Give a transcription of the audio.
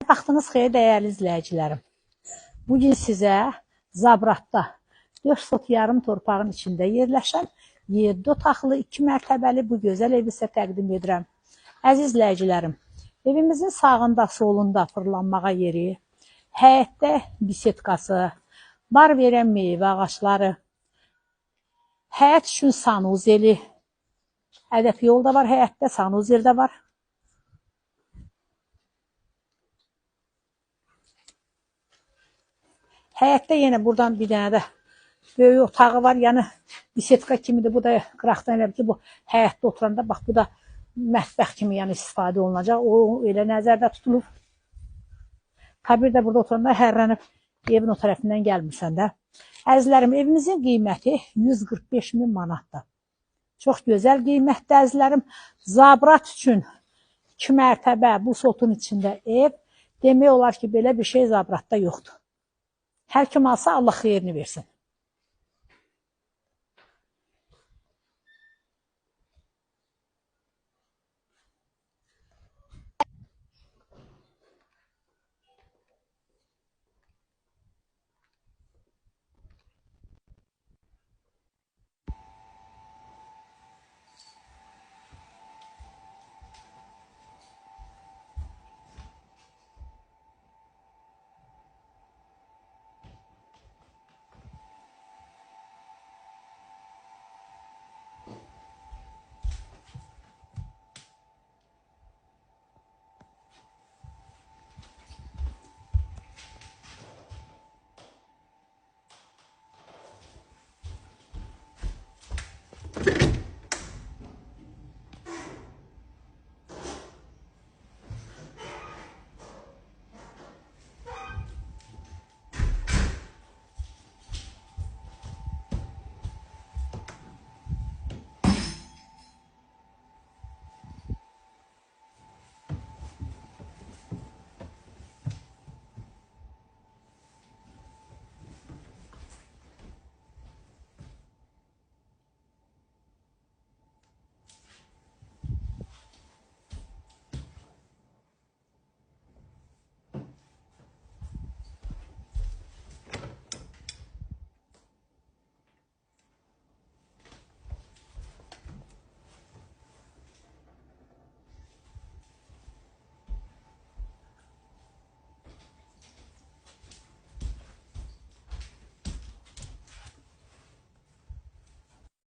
Vaxtınız xeyir dəyərli izləyicilərim. Bugün sizə Zabratda 4 sot yarım torpağın içində yerləşən 7 otaqlı 2 mərtəbəli bu gözəl evi sizə təqdim edirəm. Əziz izləyicilərim, evimizin sağında, solunda fırlanmağa yeri, həyətdə bisetkası, bar verən meyvə ağaçları, həyət üçün sanuzeli, hədəf yol da var həyətdə, sanuzel də var. Həyətdə yenə buradan bir dənə də böyük otağı var. Yəni bisetka kimidir. Bu da qıraqdan elə ki, bu həyətdə oturanda bax bu da mətbəx kimi yəni istifadə olunacaq. O elə nəzərdə tutulur. Kabir də burada oturanda hərrənib evin o tərəfindən gəlmirsən də. Əzizlərim, evimizin qiyməti 145 min manatdır. Çox gözəl qiymətdir əzizlərim. Zabrat üçün 2 mərtəbə bu sotun içində ev. Demək olar ki, belə bir şey Zabratda yoxdur. Hər kim alsa Allah xeyrini versin.